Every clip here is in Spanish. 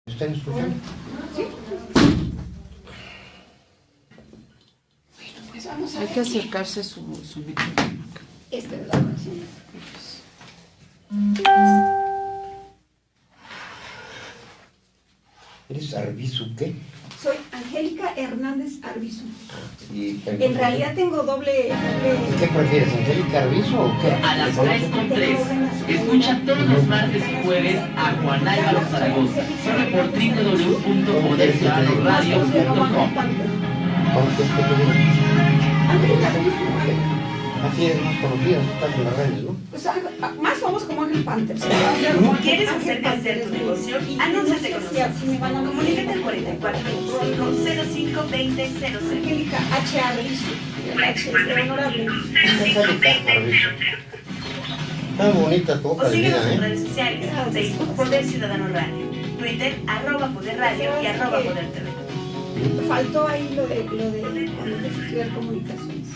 ¿Están escuchando? Sí. Bueno, pues vamos a ver. Hay que acercarse su micrófono. Esta es la oración. ¿Eres Arbizu qué? Soy Angélica Hernández Arbizu. Y, En realidad tengo doble. ¿Qué prefieres, Angélica Arbizu o qué? A las 3:03. Escucha todos los martes y jueves a Juan Álvaro Zaragoza. Solo por www.poderciudadanoradio.com. ¿Cómo que es que tú digas? Angélica Arbizu. Así es más conocida, estás en las redes, ¿no? Pues más famoso como Ángel Panther. ¿Quieres hacer crecer tu negocio? Anúnciate con nosotros. Comunícate al 4425-052000. Angélica H. Arbizu. H es de honorable. Angélica Arbizu. Está bonita tu hoja O de síguenos en vida, ¿eh? redes sociales. Facebook Poder Ciudadano Radio. Twitter @Poder Radio y @Poder TV. Faltó ahí lo de cuando empecé a estudiar comunicaciones.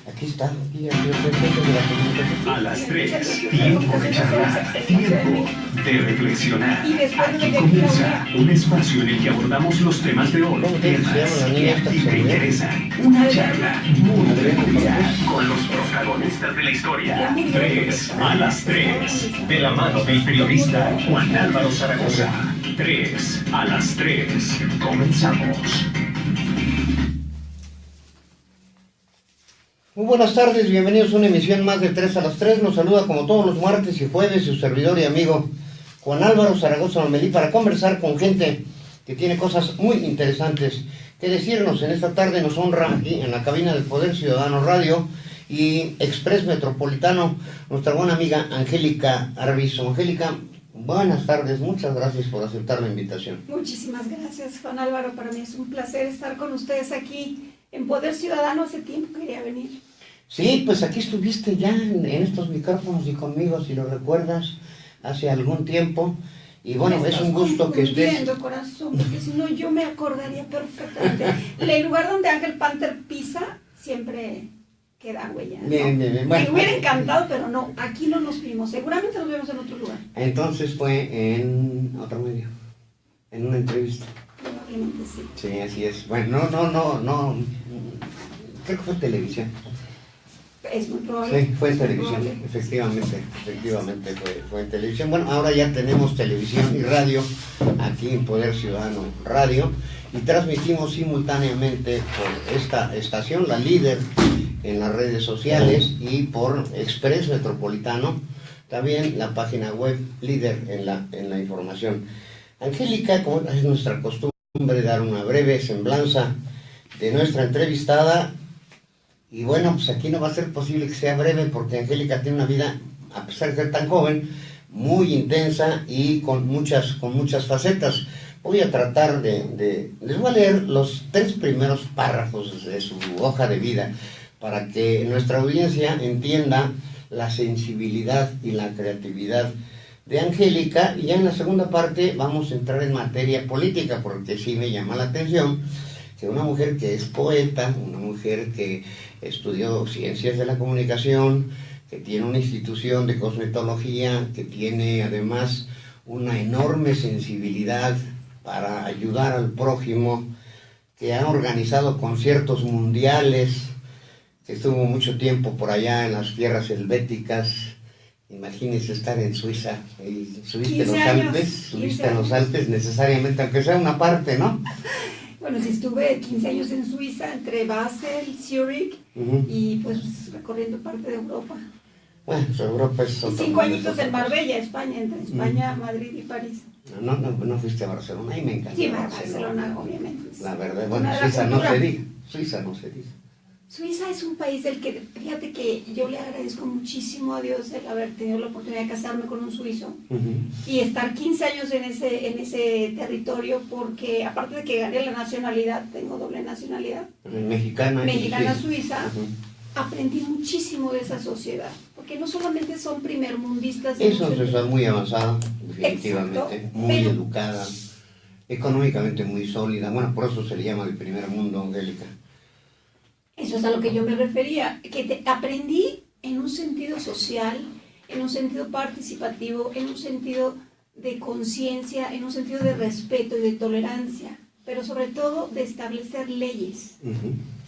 Aquí está, aquí de la comunicación. A las 3, tiempo de charlar, tiempo de reflexionar. Aquí comienza un espacio en el que abordamos los temas de hoy, temas que a ti te interesan. Una charla muy peculiar con los protagonistas de la historia. 3 a las 3, de la mano del periodista Juan Álvaro Zaragoza. 3 a las 3, comenzamos. Muy buenas tardes, bienvenidos a una emisión más de 3 a las 3. Nos saluda como todos los martes y jueves su servidor y amigo Juan Álvaro Zaragoza Lomelí para conversar con gente que tiene cosas muy interesantes que decirnos. En esta tarde nos honra aquí en la cabina del Poder Ciudadano Radio y Express Metropolitano nuestra buena amiga Angélica Arbizu. Angélica, buenas tardes, muchas gracias por aceptar la invitación. Muchísimas gracias, Juan Álvaro. Para mí es un placer estar con ustedes aquí en Poder Ciudadano. Hace tiempo quería venir. Sí, pues aquí estuviste ya en estos micrófonos y conmigo, si lo recuerdas, hace algún tiempo. Y bueno, es un gusto que estés... Corazón, porque si no yo me acordaría perfectamente. El lugar donde Ángel Panther pisa siempre queda huella, ¿no? Bien. Me Bueno, hubiera encantado, pero no, aquí no nos vimos. Seguramente nos vemos en otro lugar. entonces fue en otro medio, en una entrevista. Probablemente sí. Sí, así es. Bueno, no. Creo que fue televisión. Es muy probable. Sí, fue en televisión, Probable. efectivamente fue en televisión. Bueno, ahora ya tenemos televisión y radio aquí en Poder Ciudadano Radio y transmitimos simultáneamente por esta estación, la líder en las redes sociales, y por Express Metropolitano, también la página web líder en la información. Angélica, como es nuestra costumbre, dar una breve semblanza de nuestra entrevistada. Y bueno, pues aquí no va a ser posible que sea breve porque Angélica tiene una vida, a pesar de ser tan joven, muy intensa y con muchas facetas. Voy a tratar les voy a leer los 3 primeros párrafos de su hoja de vida para que nuestra audiencia entienda la sensibilidad y la creatividad de Angélica. Y ya en la segunda parte vamos a entrar en materia política, porque sí me llama la atención que una mujer que es poeta, una mujer que estudió ciencias de la comunicación, que tiene una institución de cosmetología, que tiene además una enorme sensibilidad para ayudar al prójimo, que ha organizado conciertos mundiales, que estuvo mucho tiempo por allá en las tierras helvéticas. Imagínese estar en Suiza, y subiste en los Alpes necesariamente, aunque sea una parte, ¿no? Bueno, sí, estuve 15 años en Suiza, entre Basel, Zurich y pues recorriendo parte de Europa. Bueno, pues Europa es Y otro 5 mundo, añitos es otra en cosa. Marbella, España, entre España, Madrid y París. No fuiste a Barcelona y me encantó. Sí, Barcelona, obviamente. La verdad, Una bueno, de la Suiza no cultura. se diga, Suiza no se diga. Suiza es un país del que, fíjate que yo le agradezco muchísimo a Dios el haber tenido la oportunidad de casarme con un suizo y estar 15 años en ese territorio, porque aparte de que gané la nacionalidad, tengo doble nacionalidad, Mexicana suiza, aprendí muchísimo de esa sociedad, porque no solamente son primermundistas. Eso es muy avanzada, definitivamente, Exacto, muy pero educada, económicamente muy sólida. Bueno, por eso se le llama el primer mundo, Angélica. eso es a lo que yo me refería, que aprendí en un sentido social, en un sentido participativo, en un sentido de conciencia, en un sentido de respeto y de tolerancia, pero sobre todo de establecer leyes,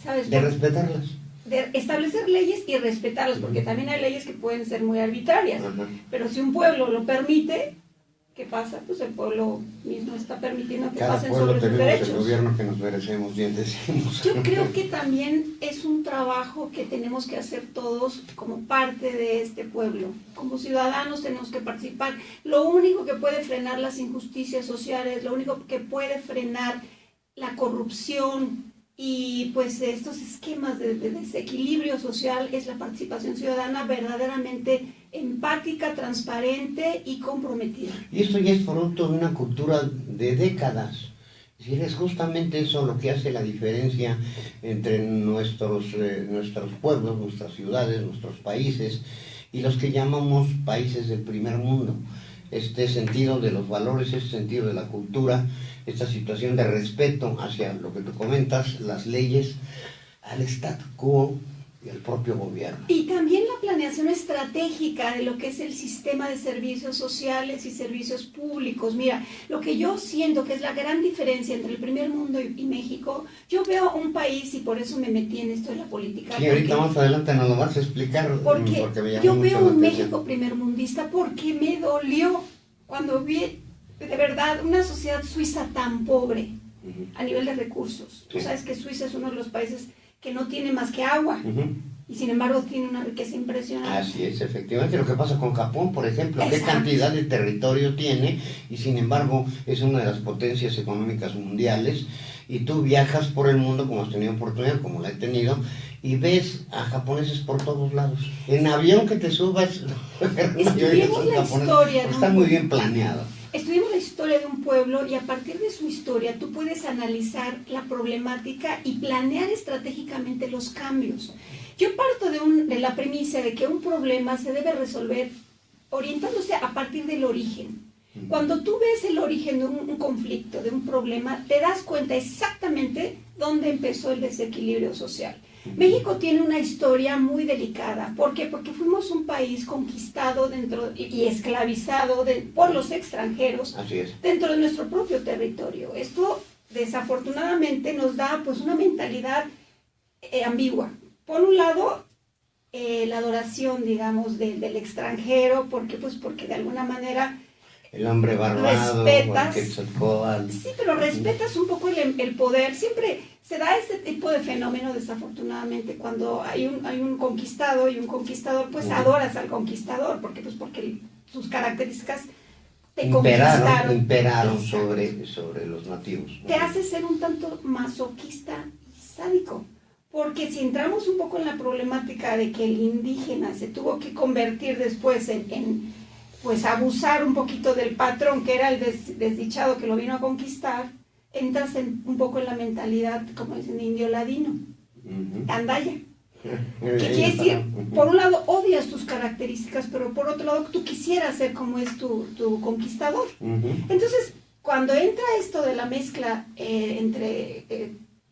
¿sabes? De respetarlas. De establecer leyes y respetarlas, porque también hay leyes que pueden ser muy arbitrarias, pero si un pueblo lo permite, ¿qué pasa? Pues el pueblo mismo está permitiendo que pasen sobre sus derechos. El gobierno que nos merecemos, bien decimos. Yo creo que también es un trabajo que tenemos que hacer todos como parte de este pueblo. Como ciudadanos tenemos que participar. Lo único que puede frenar las injusticias sociales, lo único que puede frenar la corrupción y pues estos esquemas de desequilibrio social es la participación ciudadana verdaderamente empática, transparente y comprometida. Y esto ya es producto de una cultura de décadas. Es justamente eso lo que hace la diferencia entre nuestros pueblos, nuestras ciudades, nuestros países y los que llamamos países del primer mundo. Este sentido de los valores, este sentido de la cultura, esta situación de respeto hacia lo que tú comentas, las leyes, al statu quo y al propio gobierno. Y también la planeación estratégica de lo que es el sistema de servicios sociales y servicios públicos. Mira, lo que yo siento que es la gran diferencia entre el primer mundo y México, yo veo un país, y por eso me metí en esto de la política. Sí, ahorita más adelante nos lo vas a explicar. Porque me llamó yo mucho veo la un atención. México primermundista porque me dolió cuando vi de verdad una sociedad suiza tan pobre a nivel de recursos. Tú sabes que Suiza es uno de los países que no tiene más que agua y sin embargo tiene una riqueza impresionante. Así es, efectivamente, lo que pasa con Japón, por ejemplo, Exacto. qué cantidad de territorio tiene y sin embargo es una de las potencias económicas mundiales y tú viajas por el mundo, como has tenido oportunidad, como la he tenido, y ves a japoneses por todos lados. En avión que te subas, Estudiemos la historia, ¿no? Está muy bien planeado. Estudiamos la historia de un pueblo y a partir de su historia tú puedes analizar la problemática y planear estratégicamente los cambios. Yo parto de la premisa de que un problema se debe resolver orientándose a partir del origen. Cuando tú ves el origen de un conflicto, de un problema, te das cuenta exactamente dónde empezó el desequilibrio social. México tiene una historia muy delicada. ¿Por qué? Porque fuimos un país conquistado y esclavizado por los extranjeros. Así es. Dentro de nuestro propio territorio. Esto desafortunadamente nos da pues una mentalidad ambigua. Por un lado, la adoración, digamos, del extranjero, porque de alguna manera el hombre barbado, respetas, el Quetzalcóatl. sí, pero respetas un poco el poder. Siempre se da este tipo de fenómeno, desafortunadamente, cuando hay un conquistado y un conquistador, pues adoras al conquistador, porque sus características te conquistaron. Imperaron sobre los nativos. Te hace ser un tanto masoquista y sádico. Porque si entramos un poco en la problemática de que el indígena se tuvo que convertir después pues abusar un poquito del patrón que era el desdichado que lo vino a conquistar, entras un poco en la mentalidad, como dicen, indio ladino, gandaya. ¿Qué quiere decir? Por un lado odias tus características, pero por otro lado tú quisieras ser como es tu conquistador. Entonces, cuando entra esto de la mezcla entre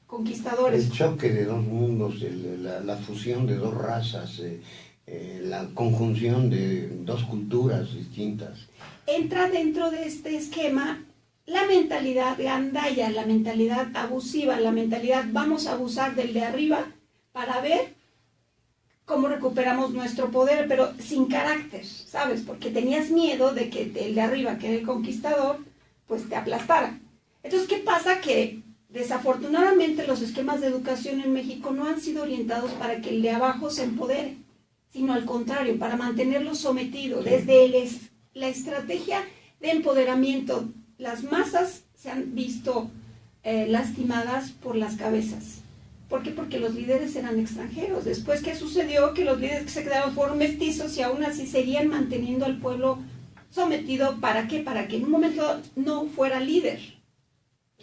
conquistadores... El choque de dos mundos, la fusión de dos razas, la conjunción de dos culturas distintas. Entra dentro de este esquema la mentalidad gandaya, la mentalidad abusiva, la mentalidad vamos a abusar del de arriba para ver cómo recuperamos nuestro poder, pero sin carácter, ¿sabes? Porque tenías miedo de que el de arriba, que era el conquistador, pues te aplastara. Entonces, ¿qué pasa? Que desafortunadamente los esquemas de educación en México no han sido orientados para que el de abajo se empodere, sino al contrario, para mantenerlo sometido. Desde la estrategia de empoderamiento, las masas se han visto lastimadas por las cabezas. ¿Por qué? Porque los líderes eran extranjeros. Después, ¿qué sucedió? Que los líderes que se quedaron fueron mestizos y aún así seguían manteniendo al pueblo sometido. ¿Para qué? Para que en un momento no fuera líder.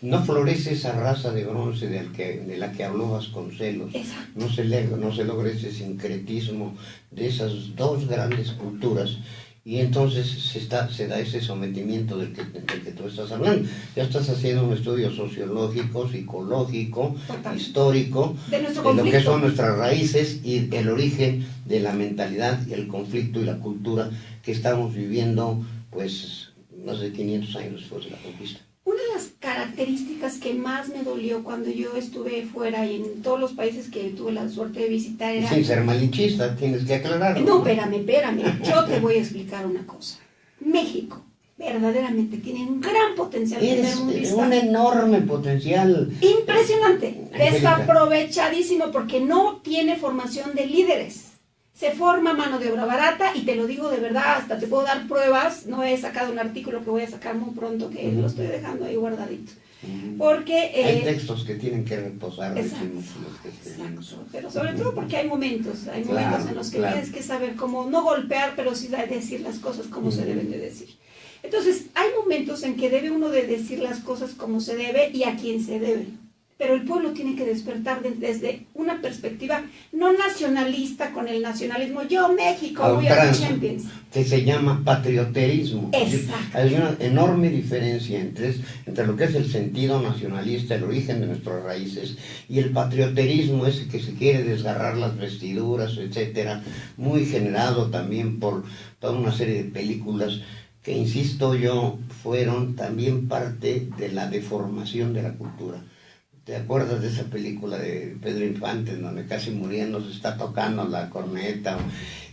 No florece esa raza de bronce de la que habló Vasconcelos. Exacto. No se logra ese sincretismo de esas dos grandes culturas. Y entonces se da ese sometimiento del que tú estás hablando. Ya estás haciendo un estudio sociológico, psicológico, histórico, de lo que son nuestras raíces y el origen de la mentalidad y el conflicto y la cultura que estamos viviendo, pues más de 500 años después de la conquista. Una de las características que más me dolió cuando yo estuve fuera y en todos los países que tuve la suerte de visitar era... Sin ser malinchista, tienes que aclararlo. No, espérame. Yo te voy a explicar una cosa. México verdaderamente tiene un gran potencial primermundista. Un enorme potencial. Impresionante. Angélica. Desaprovechadísimo porque no tiene formación de líderes. Se forma mano de obra barata y te lo digo de verdad, hasta te puedo dar pruebas. No he sacado un artículo que voy a sacar muy pronto, que lo estoy dejando ahí guardadito. Porque... hay textos que tienen que reposar. Exacto. Pero sobre todo porque hay momentos en los que tienes que saber cómo, no golpear, pero sí decir las cosas como se deben de decir. Entonces, hay momentos en que debe uno de decir las cosas como se debe y a quien se debe. Pero el pueblo tiene que despertar desde una perspectiva no nacionalista con el nacionalismo. Yo, México, voy a los Champions. Que se llama patrioterismo. Exacto. Hay una enorme diferencia entre lo que es el sentido nacionalista, el origen de nuestras raíces, y el patrioterismo ese que se quiere desgarrar las vestiduras, etcétera, muy generado también por toda una serie de películas que, insisto yo, fueron también parte de la deformación de la cultura. ¿Te acuerdas de esa película de Pedro Infante, en donde casi muriendo se está tocando la corneta?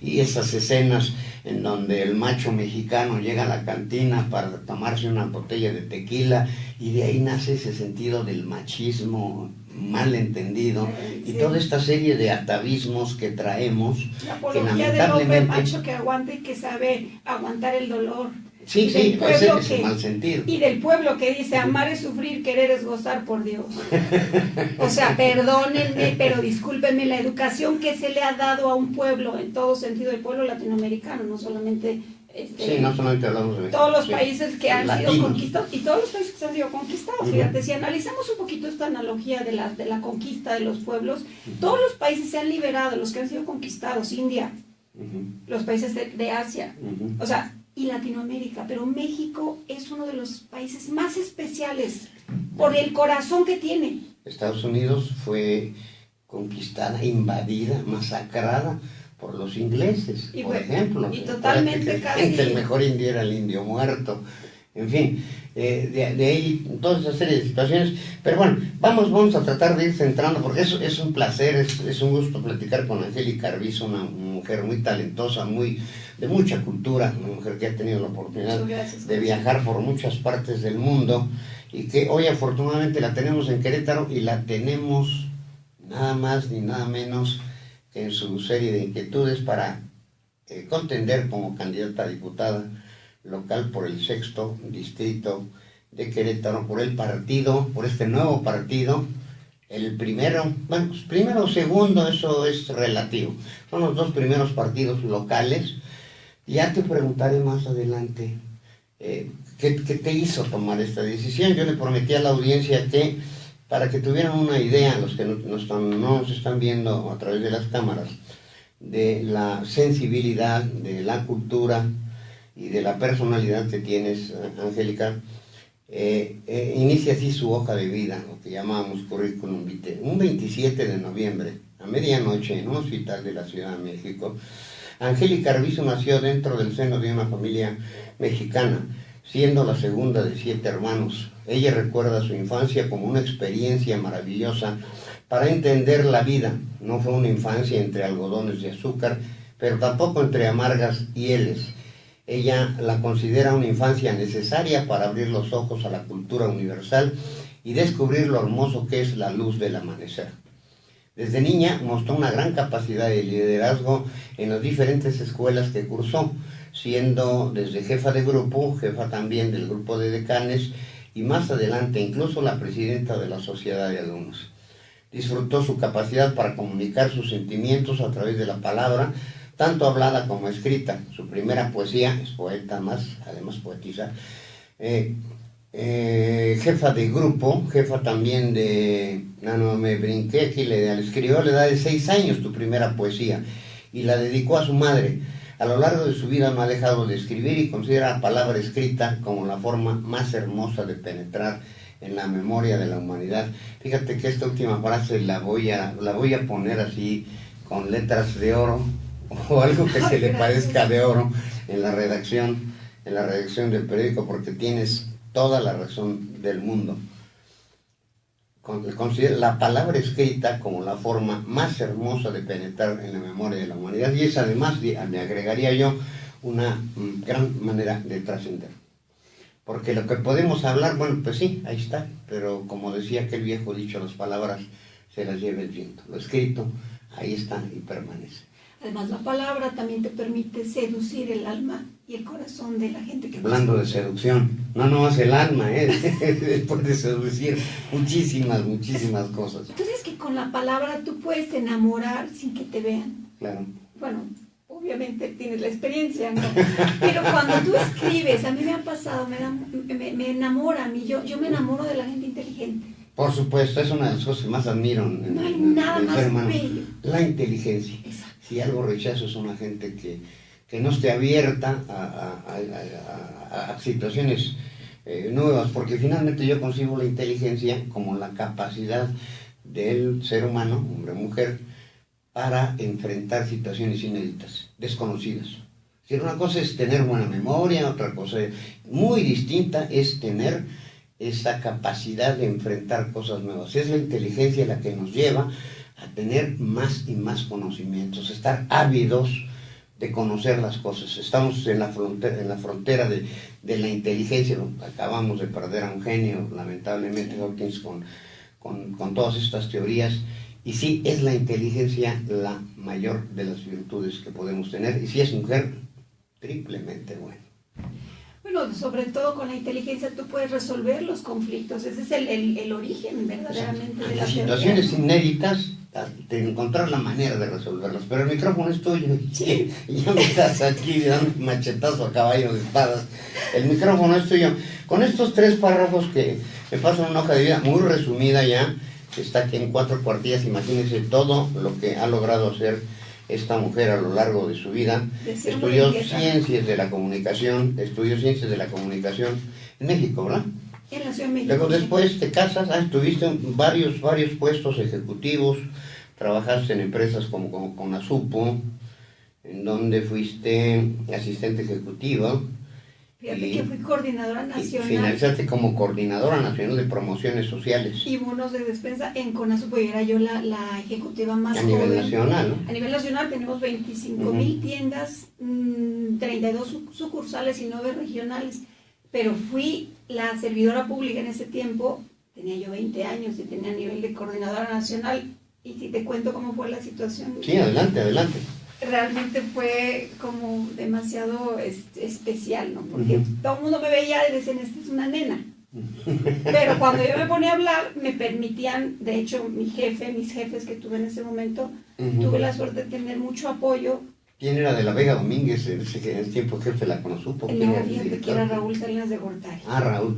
Y esas escenas en donde el macho mexicano llega a la cantina para tomarse una botella de tequila, y de ahí nace ese sentido del machismo mal entendido, y toda esta serie de atavismos que traemos. La apología del hombre macho que aguanta y que sabe aguantar el dolor. Sí, ese es el mal sentido. Y del pueblo que dice, amar es sufrir, querer es gozar, por Dios. O sea, perdónenme, pero discúlpenme, la educación que se le ha dado a un pueblo, en todo sentido, el pueblo latinoamericano, no solamente... no solamente hablamos de todos los países que han sido conquistados, y todos los países que han sido conquistados. Fíjate, si analizamos un poquito esta analogía de la conquista de los pueblos, todos los países se han liberado, los que han sido conquistados, India, los países de Asia, o sea, y Latinoamérica, pero México es uno de los países más especiales por el corazón que tiene. Estados Unidos fue conquistada, invadida, masacrada por los ingleses, por ejemplo. Y totalmente casi... el mejor indio era el indio muerto. En fin, de ahí toda esa serie de situaciones. Pero bueno, vamos a tratar de ir centrando, porque es un placer, es un gusto platicar con Angélica Arvizu, una mujer muy talentosa, de mucha cultura, una mujer que ha tenido la oportunidad de viajar por muchas partes del mundo, y que hoy afortunadamente la tenemos en Querétaro, y la tenemos nada más ni nada menos que en su serie de inquietudes para contender como candidata a diputada local por el 6º distrito de Querétaro, por este nuevo partido, el primero o segundo, eso es relativo, son los dos primeros partidos locales. Ya te preguntaré más adelante qué te hizo tomar esta decisión. Yo le prometí a la audiencia que, para que tuvieran una idea, los que no nos están viendo a través de las cámaras, de la sensibilidad, de la cultura y de la personalidad que tienes, Angélica, inicia así su hoja de vida, lo que llamábamos currículum vitae. Un 27 de noviembre, a medianoche, en un hospital de la Ciudad de México, Angélica Arvizu nació dentro del seno de una familia mexicana, siendo la segunda de 7 hermanos. Ella recuerda su infancia como una experiencia maravillosa para entender la vida. No fue una infancia entre algodones de azúcar, pero tampoco entre amargas hieles. Ella la considera una infancia necesaria para abrir los ojos a la cultura universal y descubrir lo hermoso que es la luz del amanecer. Desde niña mostró una gran capacidad de liderazgo en las diferentes escuelas que cursó, siendo desde jefa de grupo, jefa también del grupo de decanes, y más adelante incluso la presidenta de la sociedad de alumnos. Disfrutó su capacidad para comunicar sus sentimientos a través de la palabra, tanto hablada como escrita. Su primera poesía, es poeta además poetisa, jefa de grupo, jefa también de... me brinqué aquí, le escribió a la edad de 6 años tu primera poesía y la dedicó a su madre. A lo largo de su vida no ha dejado de escribir y considera la palabra escrita como la forma más hermosa de penetrar en la memoria de la humanidad. Fíjate que esta última frase la voy a poner así con letras de oro o algo que se le parezca de oro en la redacción en la redacción del periódico porque tienes toda la razón del mundo. Considero la palabra escrita como la forma más hermosa de penetrar en la memoria de la humanidad y es además, le agregaría yo, una gran manera de trascender. Porque lo que podemos hablar, bueno, pues sí, ahí está, pero como decía aquel viejo dicho, las palabras se las lleva el viento. Lo escrito, ahí está y permanece. Además, la palabra también te permite seducir el alma y el corazón de la gente que... Hablando de seducción, no es el alma, puede seducir muchísimas cosas. Entonces que con la palabra tú puedes enamorar sin que te vean. Claro. Bueno, obviamente tienes la experiencia, ¿no? Pero cuando tú escribes, a mí me ha pasado, me enamora a mí, yo me enamoro de la gente inteligente. Por supuesto, es una de las cosas que más admiro en no hay nada más ser humano. bello. La inteligencia. Exacto. Si algo rechazo es una gente que no esté abierta a situaciones nuevas, porque finalmente yo concibo la inteligencia como la capacidad del ser humano, hombre o mujer, para enfrentar situaciones inéditas, desconocidas. Si una cosa es tener buena memoria, otra cosa muy distinta es tener esa capacidad de enfrentar cosas nuevas. Es la inteligencia la que nos lleva a tener más y más conocimientos, estar ávidos de conocer las cosas. Estamos en la frontera de la inteligencia. Acabamos de perder a un genio, lamentablemente, Hawkins, con todas estas teorías. Y sí, es la inteligencia la mayor de las virtudes que podemos tener. Y si es mujer, triplemente bueno. Bueno, sobre todo con la inteligencia tú puedes resolver los conflictos. Ese es el origen verdaderamente de la situaciones teoría, ¿no? inéditas, de encontrar la manera de resolverlas. Pero el micrófono es tuyo. Sí. Ya me estás aquí dando un machetazo a caballo de espadas. El micrófono es tuyo. Con estos 3 párrafos que me pasan una hoja de vida muy resumida ya, que está aquí en 4 cuartillas, imagínense todo lo que ha logrado hacer esta mujer a lo largo de su vida. Estudió ciencias de la comunicación en México, ¿verdad? En la Ciudad de México. Luego después te casas, tuviste varios puestos ejecutivos, trabajaste en empresas como Conasupo, en donde fuiste asistente ejecutiva. Fíjate que fui coordinadora nacional. Finalizaste como coordinadora nacional de promociones sociales. Y bonos de despensa en Conasupo, y era yo la ejecutiva más a joven. nivel nacional, ¿no? A nivel nacional tenemos 25,000 tiendas, 32 sucursales y 9 regionales. Pero fui la servidora pública en ese tiempo, tenía yo 20 años y tenía nivel de coordinadora nacional. Y si te cuento cómo fue la situación. Sí, adelante. Realmente fue como demasiado especial, ¿no? Porque todo el mundo me veía y decían, esta es una nena. Pero cuando yo me ponía a hablar, me permitían, de hecho, mis jefes que tuve en ese momento, tuve la suerte de tener mucho apoyo. ¿Quién era de la Vega Domínguez, ese en el tiempo jefe de la Conasupo? Fíjate que era Raúl Salinas de Gortari. Raúl,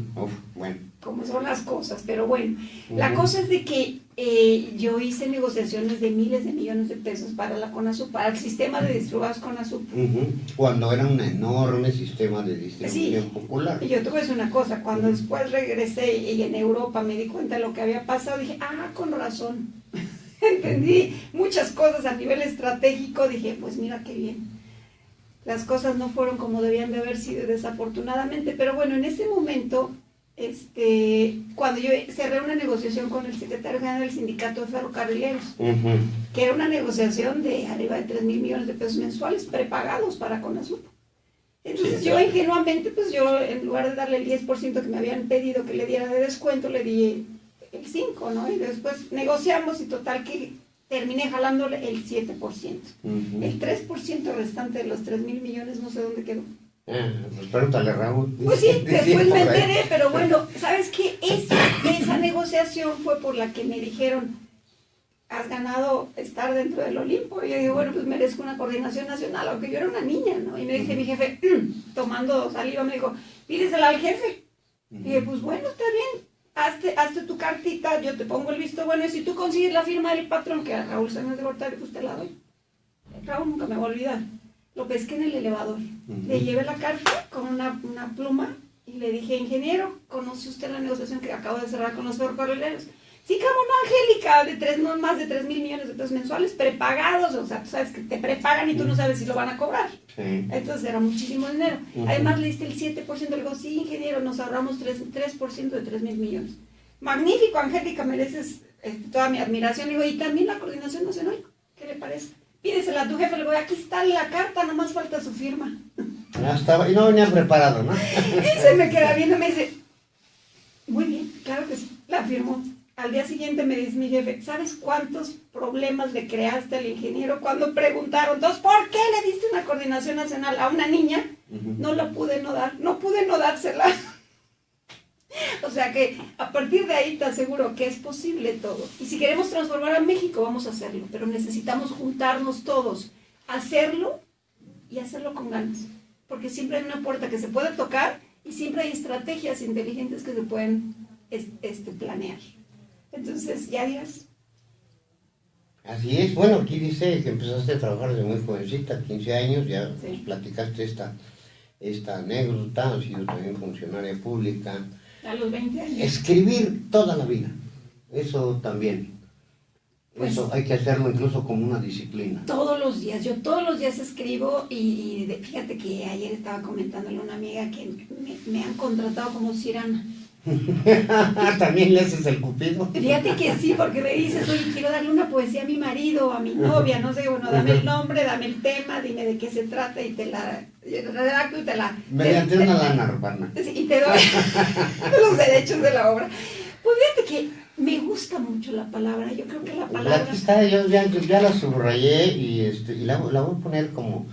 bueno. Como son las cosas, pero bueno, la cosa es de que yo hice negociaciones de miles de millones de pesos para la Conasupo, para el sistema de distribuidores Conasupo. Cuando era un enorme sistema de distribución popular. Y yo te voy a decir una cosa, cuando después regresé y en Europa me di cuenta de lo que había pasado, dije, con razón. Entendí muchas cosas a nivel estratégico, dije, pues mira qué bien. Las cosas no fueron como debían de haber sido, desafortunadamente, pero bueno, en ese momento, cuando yo cerré una negociación con el secretario general del sindicato de ferrocarrileros, que era una negociación de arriba de 3,000 millones de pesos mensuales prepagados para Conasupo. Entonces sí, yo ingenuamente, pues yo en lugar de darle el 10% que me habían pedido que le diera de descuento, le di el 5%, ¿no? Y después negociamos y total que terminé jalándole el 7%. El 3% restante de los 3,000 millones no sé dónde quedó. Pues pregúntale, Raúl. Pues sí, después me enteré, pero bueno, ¿sabes qué? Esa negociación fue por la que me dijeron, has ganado estar dentro del Olimpo. Y yo digo, bueno, pues merezco una coordinación nacional, aunque yo era una niña, ¿no? Y me dice mi jefe, tomando saliva, me dijo, pídesela al jefe. Y dije, pues bueno, está bien. Hazte tu cartita, yo te pongo el visto bueno, y si tú consigues la firma del patrón, que era Raúl Sánchez de Gortari, pues te la doy. Raúl nunca me va a olvidar. Lo pesqué en el elevador. Le llevé la carta con una pluma y le dije, ingeniero, ¿conoce usted la negociación que acabo de cerrar con los ferrocarrileros? Sí, como no, Angélica, no más de 3,000 millones de pesos mensuales prepagados, o sea, tú sabes que te prepagan y tú no sabes si lo van a cobrar. Sí. Entonces era muchísimo dinero. Además le diste el 7%, le digo, sí, ingeniero, nos ahorramos 3% de 3,000 millones. Magnífico, Angélica, mereces toda mi admiración. Le digo, y también la coordinación nacional, ¿qué le parece? Pídesela a tu jefe, le digo, aquí está la carta, nomás falta su firma. Ya estaba, y no venía preparado, ¿no? Y se me queda viendo y me dice, muy bien, claro que sí, la firmó. Al día siguiente me dice mi jefe, ¿sabes cuántos problemas le creaste al ingeniero cuando preguntaron? Entonces, ¿por qué le diste una coordinación nacional a una niña? No la pude no dar, no pude no dársela. O sea que a partir de ahí te aseguro que es posible todo. Y si queremos transformar a México, vamos a hacerlo, pero necesitamos juntarnos todos, hacerlo y hacerlo con ganas. Porque siempre hay una puerta que se puede tocar y siempre hay estrategias inteligentes que se pueden planear. Entonces, ya dirás. Así es, bueno, aquí dice que empezaste a trabajar desde muy jovencita, 15 años, ya Sí. platicaste esta anécdota, has sido también funcionaria pública. A los 20 años. Escribir toda la vida, eso también. Pues, eso hay que hacerlo incluso como una disciplina. Todos los días, yo todos los días escribo y fíjate que ayer estaba comentándole a una amiga que me han contratado como Cirana. ¿También le haces el cupido? Fíjate que sí, porque me dices, oye, quiero darle una poesía a mi marido, a mi novia, no sé, bueno, dame el nombre, dame el tema, dime de qué se trata y te la redacto y te la... Mediante una lana urbana. Y te doy los derechos de la obra. Pues fíjate que me gusta mucho la palabra, yo creo que la palabra... Aquí está, yo ya la subrayé y la voy a poner como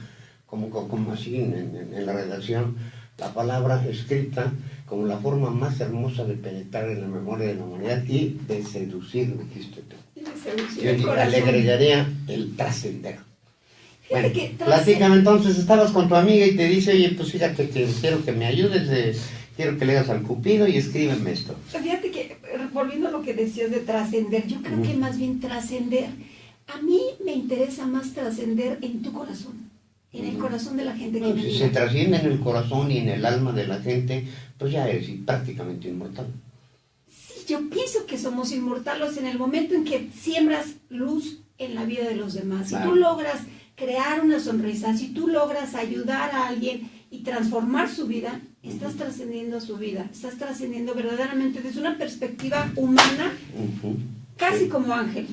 así en la redacción, la palabra escrita como la forma más hermosa de penetrar en la memoria de la humanidad y de seducir, dijiste tú. Y me sedució Yo el corazón. le agregaría el trascender. Fíjate Bueno, que platícame entonces, estabas con tu amiga y te dice, oye, pues fíjate que quiero que me ayudes, quiero que le hagas al cupido y escríbeme esto. Fíjate que, volviendo a lo que decías de trascender, yo creo que más bien trascender, a mí me interesa más trascender en tu corazón, en el corazón de la gente que Bueno, me si mira. se trasciende en el corazón y en el alma de la gente, pues ya eres prácticamente inmortal. Sí, yo pienso que somos inmortales en el momento en que siembras luz en la vida de los demás. Si Claro. tú logras crear una sonrisa, si tú logras ayudar a alguien y transformar su vida, estás trascendiendo su vida, estás trascendiendo verdaderamente desde una perspectiva humana, casi como ángel.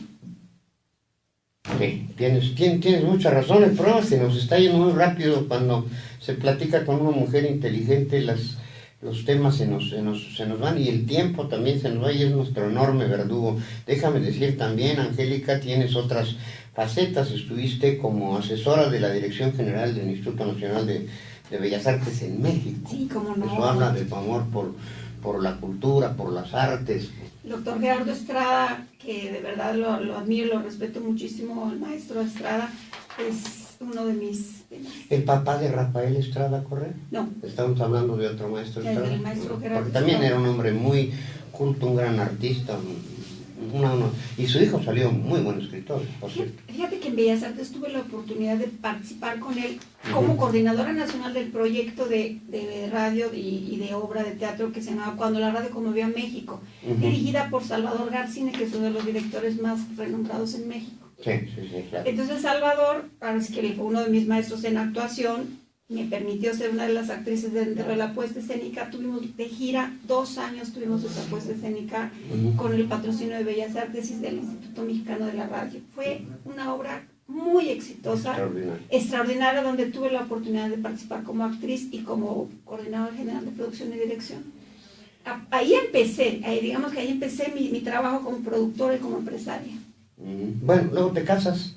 Sí, tienes mucha razón, el programa se nos está yendo muy rápido cuando se platica con una mujer inteligente, los temas se nos van y el tiempo también se nos va y es nuestro enorme verdugo. Déjame decir también, Angélica, tienes otras facetas, estuviste como asesora de la Dirección General del Instituto Nacional de Bellas Artes en México. Sí, cómo no. Eso habla de tu amor por la cultura, por las artes. Doctor Gerardo Estrada, que de verdad lo admiro y lo respeto muchísimo, el maestro Estrada, es uno de mis... ¿El papá de Rafael Estrada Correa? No. Estamos hablando de otro maestro Estrada. El maestro Gerardo Porque también Estrada. era un hombre muy culto, un gran artista. Y su hijo salió muy buen escritor, por cierto. Fíjate que en Bellas Artes tuve la oportunidad de participar con él como coordinadora nacional del proyecto de radio y de obra de teatro que se llamaba Cuando la radio conmovió a México, dirigida por Salvador Garcine, que es uno de los directores más renombrados en México. Sí, claro. Entonces Salvador, ahora sí que fue uno de mis maestros en actuación, me permitió ser una de las actrices dentro de la puesta escénica. Tuvimos de gira 2 años, tuvimos esa puesta escénica con el patrocinio de Bellas Artes y del Instituto Mexicano de la Radio. Fue una obra muy exitosa, extraordinaria, donde tuve la oportunidad de participar como actriz y como coordinadora general de producción y dirección. Ahí empecé mi trabajo como productora y como empresaria. Bueno, luego te casas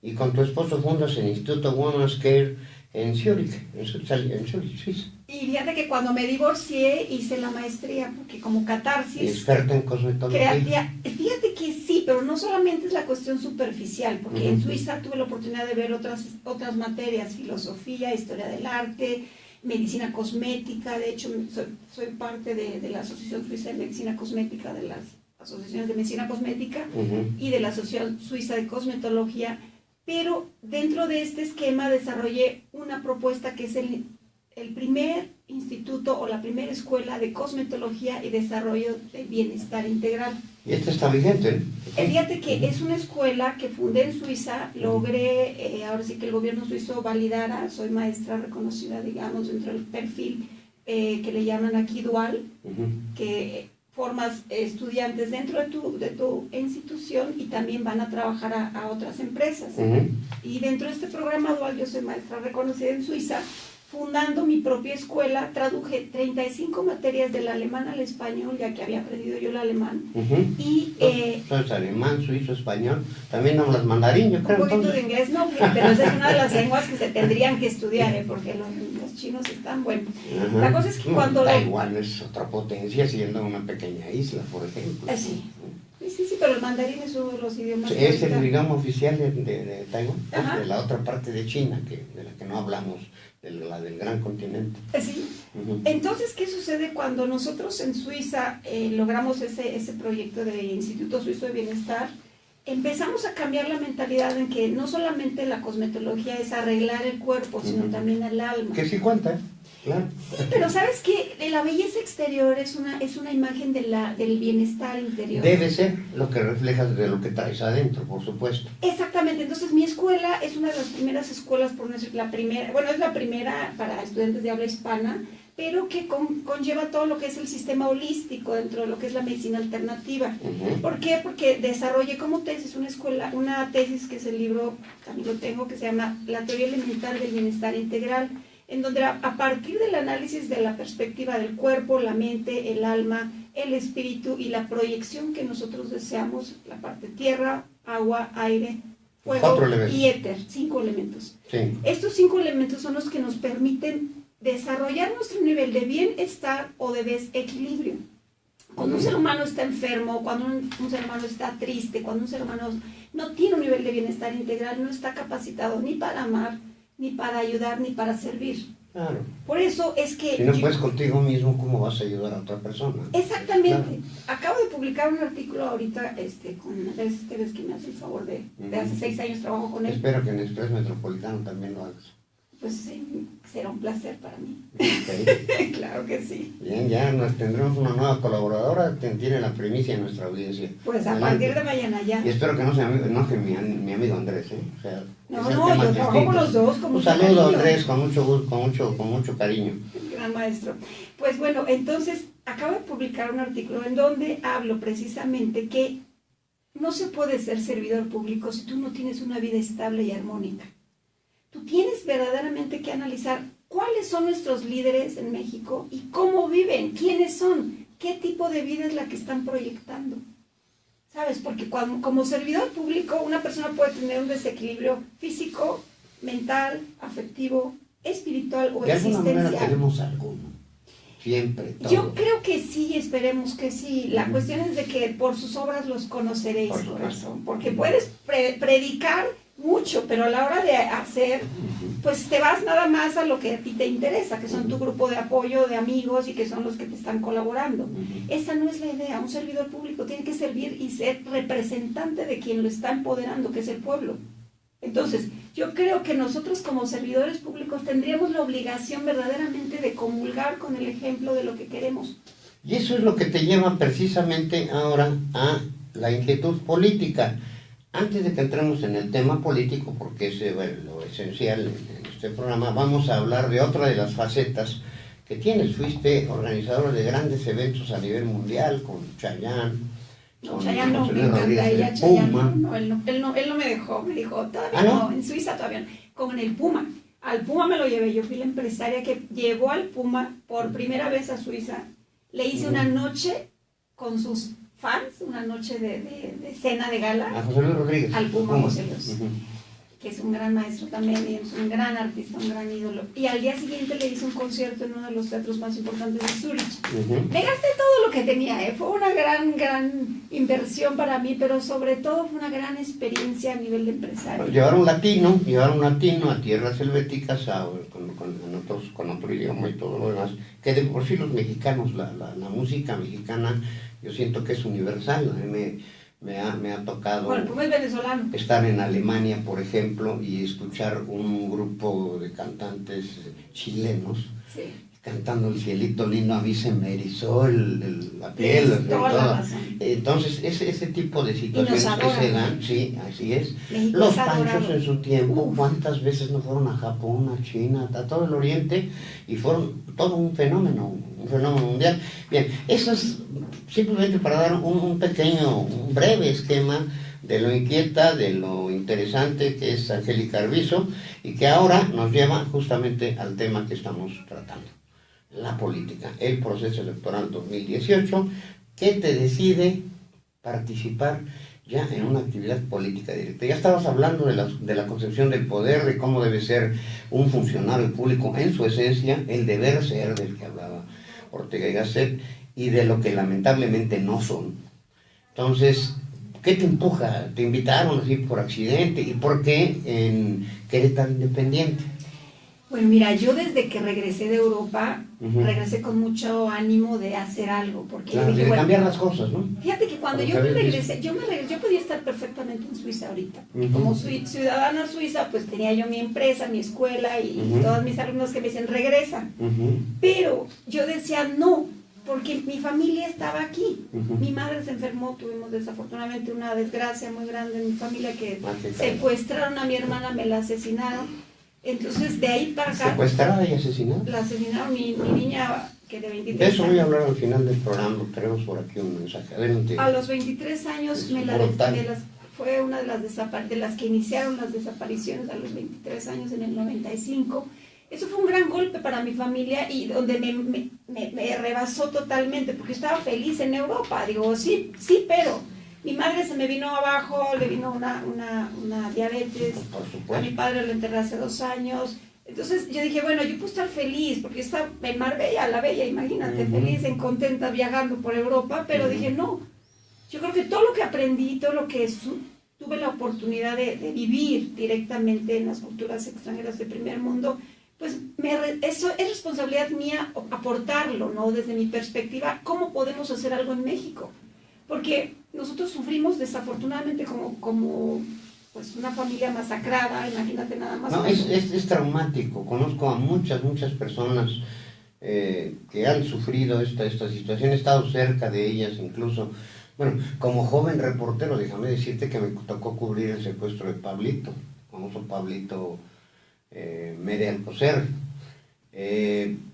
y con tu esposo fundas el Instituto Women's Care en Zurich, Suiza. Y fíjate que cuando me divorcié hice la maestría, porque como catarsis... Experta en cosmetología. Fíjate que sí, pero no solamente es la cuestión superficial, porque en Suiza tuve la oportunidad de ver otras materias, filosofía, historia del arte, medicina cosmética. De hecho, soy parte de la Asociación Suiza de Medicina Cosmética, de las asociaciones de medicina cosmética y de la Asociación Suiza de Cosmetología. Pero dentro de este esquema desarrollé una propuesta que es el primer instituto o la primera escuela de cosmetología y desarrollo de bienestar integral. Y esta está vigente, ¿no? Fíjate que es una escuela que fundé en Suiza, logré, ahora sí que el gobierno suizo validara, soy maestra reconocida, digamos, dentro del perfil que le llaman aquí dual, que formas estudiantes dentro de tu institución y también van a trabajar a otras empresas. Y dentro de este programa dual, yo soy maestra reconocida en Suiza, fundando mi propia escuela, traduje 35 materias del alemán al español, ya que había aprendido yo el alemán. Y ¿Sabes alemán, suizo, español? También hablas mandarín, yo creo. un poquito de inglés, no, pero esa es una de las lenguas que se tendrían que estudiar, porque los chinos están buenos. La cosa es que cuando... Taiwán es otra potencia, siendo una pequeña isla, por ejemplo. Sí. Sí, pero el mandarín es uno de los idiomas. Es el idioma oficial de Taiwán, de la otra parte de China, de la que no hablamos, de la del gran continente. Sí. Entonces, ¿qué sucede cuando nosotros en Suiza logramos ese proyecto de Instituto Suizo de Bienestar? Empezamos a cambiar la mentalidad en que no solamente la cosmetología es arreglar el cuerpo, sino también el alma. Que sí cuenta, claro. Sí, pero ¿sabes qué? La belleza exterior es una imagen del bienestar interior. Debe ser lo que reflejas de lo que traes adentro, por supuesto. Exactamente. Entonces, mi escuela es una de las primeras escuelas, por no decir la primera, bueno, es la primera para estudiantes de habla hispana, pero que conlleva todo lo que es el sistema holístico dentro de lo que es la medicina alternativa. ¿Por qué? Porque desarrollé como tesis una tesis que es el libro, también lo tengo, que se llama La teoría elemental del bienestar integral, en donde a partir del análisis de la perspectiva del cuerpo, la mente, el alma, el espíritu y la proyección que nosotros deseamos, la parte tierra, agua, aire, fuego y éter, 5 elementos. Sí. Estos 5 elementos son los que nos permiten desarrollar nuestro nivel de bienestar o de desequilibrio. Cuando un ser humano está enfermo, cuando un ser humano está triste, cuando un ser humano no tiene un nivel de bienestar integral, no está capacitado ni para amar, ni para ayudar, ni para servir. Claro. Por eso es que... Si no puedes contigo mismo, ¿cómo vas a ayudar a otra persona? Exactamente. Claro. Acabo de publicar un artículo ahorita con Andrés Esteves, que me hace el favor de hace 6 años trabajo con él. Espero que en Express Metropolitano también lo hagas. Pues sí, será un placer para mí. Okay. Claro que sí. Bien, ya tendremos una nueva colaboradora, tiene la primicia en nuestra audiencia. Pues a partir de mañana ya. Y espero que no se enoje mi amigo Andrés, ¿eh? O sea, no, yo trabajo con los dos. Un saludo, Andrés, con mucho gusto, con mucho cariño. Gran maestro. Pues bueno, entonces acabo de publicar un artículo en donde hablo precisamente que no se puede ser servidor público si tú no tienes una vida estable y armónica. Tú tienes verdaderamente que analizar cuáles son nuestros líderes en México y cómo viven, quiénes son, qué tipo de vida es la que están proyectando. ¿Sabes? Porque como servidor público una persona puede tener un desequilibrio físico, mental, afectivo, espiritual o existencial. De alguna manera tenemos alguno. Siempre, todo. Yo creo que sí, esperemos que sí. La cuestión es de que por sus obras los conoceréis, corazón. Porque puedes predicar mucho, pero a la hora de hacer, pues te vas nada más a lo que a ti te interesa, que son tu grupo de apoyo, de amigos y que son los que te están colaborando. Esa no es la idea. Un servidor público tiene que servir y ser representante de quien lo está empoderando, que es el pueblo. Entonces, yo creo que nosotros como servidores públicos tendríamos la obligación verdaderamente de comulgar con el ejemplo de lo que queremos. Y eso es lo que te lleva precisamente ahora a la inquietud política. Antes de que entremos en el tema político, porque es lo esencial en este programa, vamos a hablar de otra de las facetas que tienes. Fuiste organizador de grandes eventos a nivel mundial con Chayanne. No, Chayanne no, me encanta ella, Chayanne. No, él no me dejó, me dijo, todavía no, en Suiza todavía no. Con el Puma. Al Puma me lo llevé, yo fui la empresaria que llevó al Puma por primera vez a Suiza. Le hice una noche con sus fans, una noche de cena de gala. A José Luis Rodríguez. Al Puma José Luis, que es un gran maestro también, y es un gran artista, un gran ídolo. Y al día siguiente le hice un concierto en uno de los teatros más importantes de Zurich. Me gasté todo lo que tenía, fue una gran inversión para mí, pero sobre todo fue una gran experiencia a nivel de empresario. Llevar un latino a tierras helvéticas, con otro idioma y todo lo demás, que de por sí los mexicanos, la música mexicana, yo siento que es universal. A mí me ha tocado Puma es venezolano. Estar en Alemania, por ejemplo, y escuchar un grupo de cantantes chilenos cantando El cielito lindo. A mí se me erizó la piel. Entonces, ese tipo de situaciones que se dan, sí, así es. México Los es panchos adorable. en su tiempo, ¿cuántas veces no fueron a Japón, a China, a todo el Oriente? Y fueron todo un fenómeno mundial. Bien, eso es simplemente para dar un breve esquema de lo inquieta, de lo interesante que es Angélica Arvizo, y que ahora nos lleva justamente al tema que estamos tratando, la política, el proceso electoral 2018, que te decide participar ya en una actividad política directa. Ya estabas hablando de la concepción del poder, de cómo debe ser un funcionario público en su esencia, el deber ser del que hablaba Ortega y Gasset, y de lo que lamentablemente no son. Entonces, ¿qué te empuja? ¿Te invitaron así por accidente? ¿Y por qué en Querétaro Independiente? Bueno, mira, yo desde que regresé de Europa, regresé con mucho ánimo de hacer algo, porque Claro, yo dije, de bueno, cambiar las cosas, ¿no? fíjate que cuando yo regresé, yo podía estar perfectamente en Suiza ahorita. Como ciudadana suiza, pues tenía yo mi empresa, mi escuela y todos mis alumnos que me dicen, regresa. Pero yo decía, no, porque mi familia estaba aquí. Mi madre se enfermó, tuvimos desafortunadamente una desgracia muy grande en mi familia, que secuestraron a mi hermana, me la asesinaron. Entonces, de ahí para acá... ¿Secuestrada y asesinada? La asesinaron mi niña, que de 23 De eso años. voy a hablar al final del programa, tenemos por aquí un mensaje. Adelante. A los 23 años fue una de las que iniciaron las desapariciones a los 23 años en el 95. Eso fue un gran golpe para mi familia y donde me rebasó totalmente, porque estaba feliz en Europa. Digo, sí, pero mi madre se me vino abajo, le vino una diabetes, a mi padre lo enterré hace 2 años. Entonces yo dije, bueno, yo puedo estar feliz, porque yo estaba en Marbella, la Bella, imagínate, feliz, contenta, viajando por Europa, pero dije, no, yo creo que todo lo que aprendí, todo lo que tuve la oportunidad de vivir directamente en las culturas extranjeras de primer mundo, pues eso es responsabilidad mía aportarlo, ¿no? Desde mi perspectiva, ¿cómo podemos hacer algo en México? Porque nosotros sufrimos desafortunadamente como pues una familia masacrada, imagínate nada más. No, es traumático. Conozco a muchas personas que han sufrido esta situación, he estado cerca de ellas incluso. Bueno, como joven reportero, déjame decirte que me tocó cubrir el secuestro de Pablito, famoso Pablito Mere Alcocer.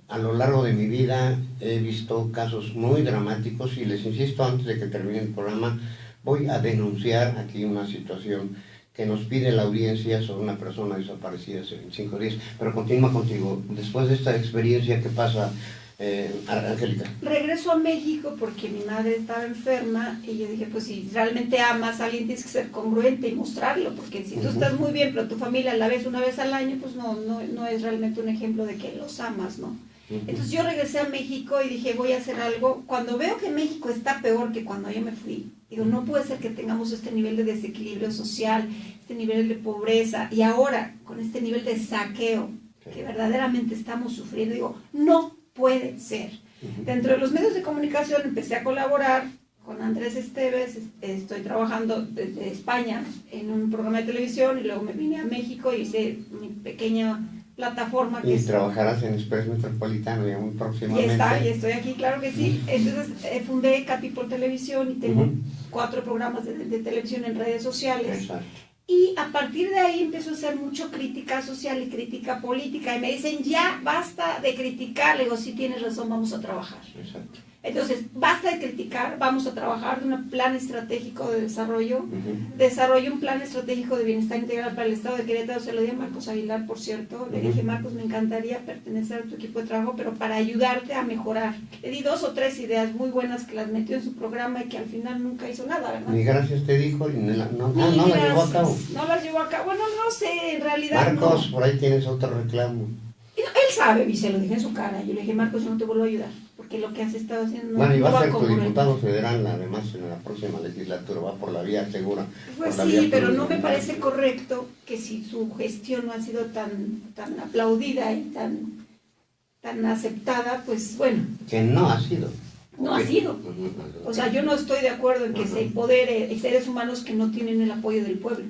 A lo largo de mi vida he visto casos muy dramáticos y les insisto, antes de que termine el programa, voy a denunciar aquí una situación que nos pide la audiencia sobre una persona desaparecida hace 25 días. Pero continúa contigo, después de esta experiencia, ¿qué pasa, Angélica? Regreso a México porque mi madre estaba enferma y yo dije, pues si realmente amas a alguien tienes que ser congruente y mostrarlo, porque si tú estás muy bien pero tu familia la ves una vez al año, pues no es realmente un ejemplo de que los amas, ¿no? Entonces yo regresé a México y dije, voy a hacer algo. Cuando veo que México está peor que cuando yo me fui, digo, no puede ser que tengamos este nivel de desequilibrio social, este nivel de pobreza, y ahora con este nivel de saqueo que verdaderamente estamos sufriendo, digo, no puede ser. Dentro de los medios de comunicación empecé a colaborar con Andrés Esteves, estoy trabajando desde España en un programa de televisión y luego me vine a México y hice mi pequeña plataforma. Y trabajarás en Express Metropolitano ya muy próximamente. Y estoy aquí, claro que sí. Entonces fundé Capipol Televisión y tengo 4 programas de televisión en redes sociales. Exacto. Y a partir de ahí empiezo a hacer mucho crítica social y crítica política. Y me dicen, ya, basta de criticar. Le digo, sí, tienes razón, vamos a trabajar. Exacto. Entonces, basta de criticar, vamos a trabajar de un plan estratégico de desarrollo. Desarrollo un plan estratégico de bienestar integral para el Estado de Querétaro. Se lo di a Marcos Aguilar, por cierto. Le dije, Marcos, me encantaría pertenecer a tu equipo de trabajo, pero para ayudarte a mejorar. Le di 2 o 3 ideas muy buenas que las metió en su programa y que al final nunca hizo nada, ¿verdad? Ni gracias te dijo y no las llevó a cabo. No las llevó a cabo. Bueno, no sé, en realidad Marcos, no. por ahí tienes otro reclamo. Y no, él sabe, y se lo dije en su cara. Yo le dije, Marcos, yo no te vuelvo a ayudar, porque lo que has estado haciendo no, bueno, y va a ser tu congruente. diputado federal, además, en la próxima legislatura, va por la vía segura. Pues la vía sí, pero no me plurinominal. parece correcto que si su gestión no ha sido tan aplaudida y tan aceptada, pues bueno. Que no ha sido. No ha sido. O sea, yo no estoy de acuerdo en que se empodere seres humanos que no tienen el apoyo del pueblo.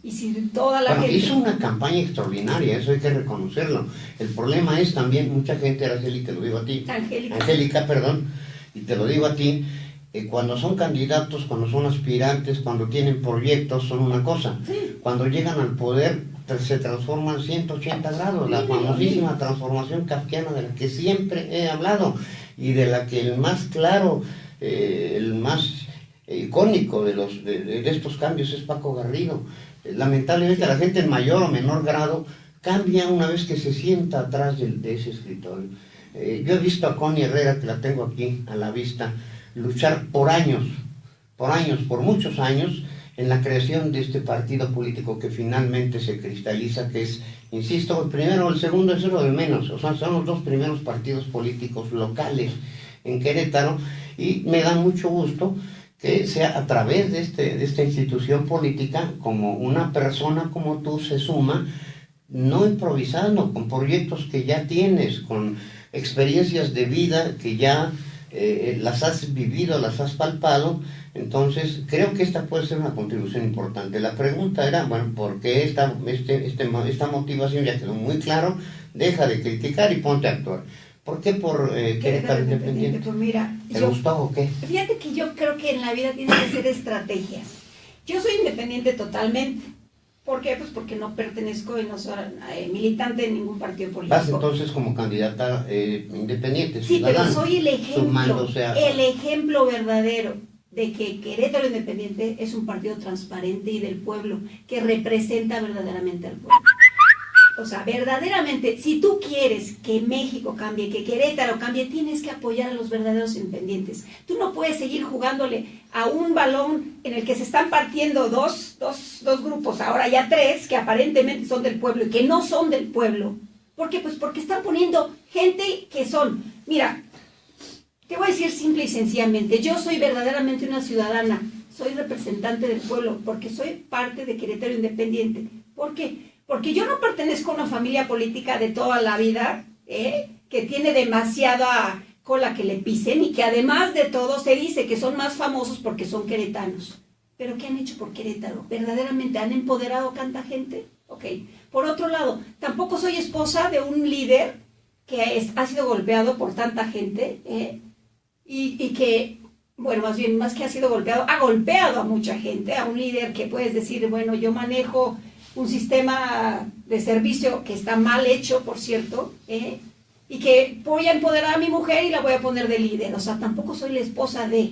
Y si toda la gente... Hizo una campaña extraordinaria, eso hay que reconocerlo. El problema es también, mucha gente, Araceli, te lo digo a ti, Angélica, perdón, y te lo digo a ti, cuando son candidatos, cuando son aspirantes, cuando tienen proyectos, son una cosa. Sí. Cuando llegan al poder, se transforman 180 grados, la famosísima transformación kafkiana de la que siempre he hablado y de la que el más claro, el más icónico de estos cambios es Paco Garrido. Lamentablemente la gente en mayor o menor grado cambia una vez que se sienta atrás de ese escritorio. Yo he visto a Connie Herrera, que la tengo aquí a la vista, luchar por muchos años, en la creación de este partido político que finalmente se cristaliza, que es, insisto, el primero, el segundo es lo de menos, o sea, son los dos primeros partidos políticos locales en Querétaro, y me da mucho gusto que sea a través de esta institución política, como una persona como tú se suma, no improvisando, con proyectos que ya tienes, con experiencias de vida que ya las has vivido, las has palpado. Entonces creo que esta puede ser una contribución importante. La pregunta era, bueno, ¿por qué esta motivación? Ya quedó muy claro, deja de criticar y ponte a actuar. ¿Por qué por Querétaro Independiente? Pues mira, ¿Te gustó o qué? Fíjate que yo creo que en la vida tienes que hacer estrategias. Yo soy independiente totalmente. ¿Por qué? Pues porque no pertenezco y no soy militante de ningún partido político. Vas entonces como candidata independiente, sí, ciudadana, pero soy el ejemplo, el ejemplo verdadero de que Querétaro Independiente es un partido transparente y del pueblo, que representa verdaderamente al pueblo. O sea, verdaderamente, si tú quieres que México cambie, que Querétaro cambie, tienes que apoyar a los verdaderos independientes. Tú no puedes seguir jugándole a un balón en el que se están partiendo dos grupos, ahora ya tres, que aparentemente son del pueblo y que no son del pueblo. ¿Por qué? Pues porque están poniendo gente que son, mira, te voy a decir simple y sencillamente, yo soy verdaderamente una ciudadana, soy representante del pueblo, porque soy parte de Querétaro Independiente. ¿Por qué? Porque yo no pertenezco a una familia política de toda la vida, que tiene demasiada cola que le pisen y que además de todo se dice que son más famosos porque son queretanos. ¿Pero qué han hecho por Querétaro? ¿Verdaderamente han empoderado a tanta gente? Ok. Por otro lado, tampoco soy esposa de un líder que ha sido golpeado por tanta gente, y que, bueno, más que ha sido golpeado, ha golpeado a mucha gente, a un líder que puedes decir, bueno, yo manejo un sistema de servicio que está mal hecho, por cierto, y que voy a empoderar a mi mujer y la voy a poner de líder. O sea, tampoco soy la esposa de...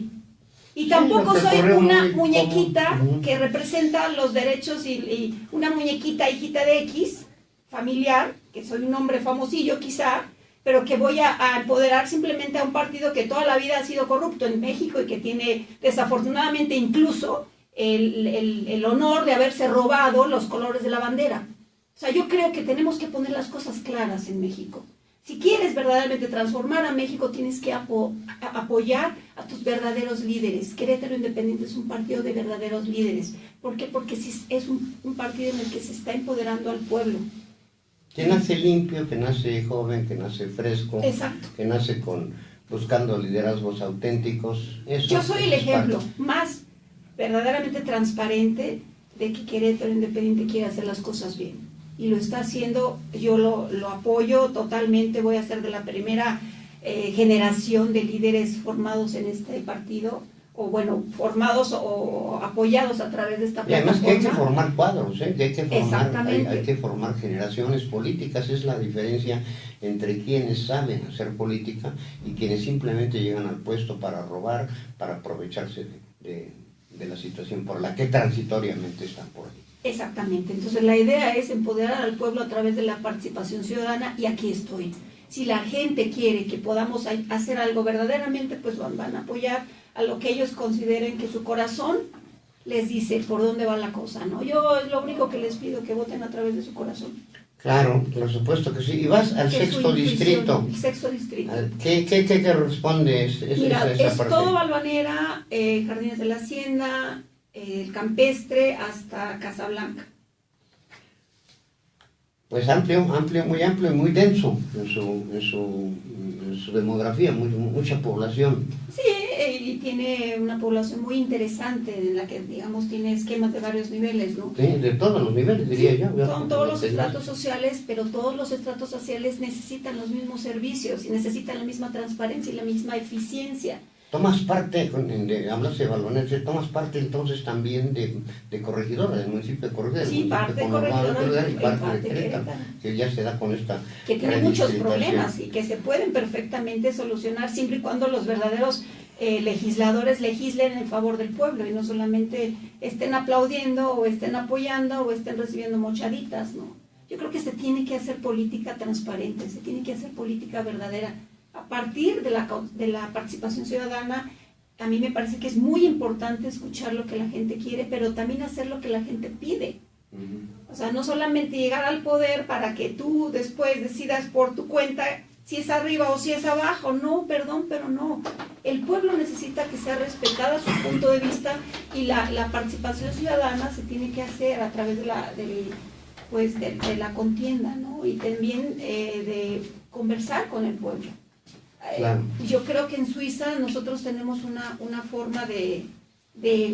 Y tampoco soy una muñequita que representa los derechos y una muñequita hijita de X, familiar, que soy un hombre famosillo quizá, pero que voy a empoderar simplemente a un partido que toda la vida ha sido corrupto en México y que tiene desafortunadamente incluso el honor de haberse robado los colores de la bandera. O sea, yo creo que tenemos que poner las cosas claras en México. Si quieres verdaderamente transformar a México, tienes que apoyar a tus verdaderos líderes. Querétaro Independiente es un partido de verdaderos líderes. ¿Por qué? Porque es un partido en el que se está empoderando al pueblo. Que nace limpio, que nace joven, que nace fresco. Exacto. Que nace buscando liderazgos auténticos. Eso, yo soy el ejemplo más verdaderamente transparente de que Querétaro Independiente quiere hacer las cosas bien. Y lo está haciendo, yo lo apoyo totalmente, voy a ser de la primera generación de líderes formados en este partido, o bueno, formados o apoyados a través de esta plataforma. Y además que hay que formar cuadros, Exactamente. Hay que formar generaciones políticas, es la diferencia entre quienes saben hacer política y quienes simplemente llegan al puesto para robar, para aprovecharse de la situación por la que transitoriamente están por ahí. Exactamente, entonces la idea es empoderar al pueblo a través de la participación ciudadana y aquí estoy. Si la gente quiere que podamos hacer algo verdaderamente, pues van a apoyar a lo que ellos consideren que su corazón les dice por dónde va la cosa, ¿no? Yo es lo único que les pido, que voten a través de su corazón. Claro, por supuesto que sí. Y vas al sexto distrito. El sexto distrito. ¿Qué responde Mira, esa es parte? todo Valvanera, Jardines de la Hacienda, el Campestre hasta Casablanca. Pues amplio, muy amplio y muy denso en su demografía, mucha población. Sí, y tiene una población muy interesante en la que, digamos, tiene esquemas de varios niveles, ¿no? Sí, de todos los niveles, diría sí, yo. Son todos los estratos sociales, pero todos los estratos sociales necesitan los mismos servicios y necesitan la misma transparencia y la misma eficiencia. Tomas parte, hablas de Balvanera, tomas parte entonces también de Corregidora, del municipio de Corregidora. Sí, parte de Corregidora y parte de Querétaro, que ya se da con esta que tiene muchos problemas y que se pueden perfectamente solucionar siempre y cuando los verdaderos legisladores legislen en favor del pueblo y no solamente estén aplaudiendo o estén apoyando o estén recibiendo mochaditas, ¿no? Yo creo que se tiene que hacer política transparente, se tiene que hacer política verdadera. A partir de la participación ciudadana, a mí me parece que es muy importante escuchar lo que la gente quiere, pero también hacer lo que la gente pide. O sea, no solamente llegar al poder para que tú después decidas por tu cuenta si es arriba o si es abajo. No, perdón, pero no. El pueblo necesita que sea respetada su punto de vista y la participación ciudadana se tiene que hacer a través de la contienda, ¿no? Y también de conversar con el pueblo. Claro. Yo creo que en Suiza nosotros tenemos una forma de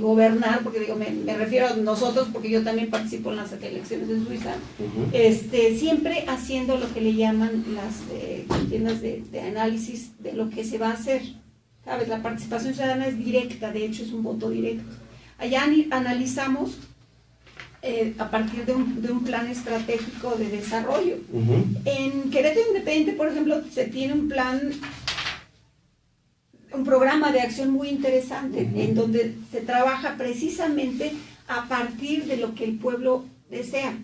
gobernar, porque digo, me refiero a nosotros porque yo también participo en las elecciones en Suiza, siempre haciendo lo que le llaman las contiendas de análisis de lo que se va a hacer. ¿Sabes? La participación ciudadana es directa, de hecho es un voto directo. Allá analizamos a partir de un plan estratégico de desarrollo. En Querétaro Independiente, por ejemplo, se tiene un programa de acción muy interesante en donde se trabaja precisamente a partir de lo que el pueblo desea.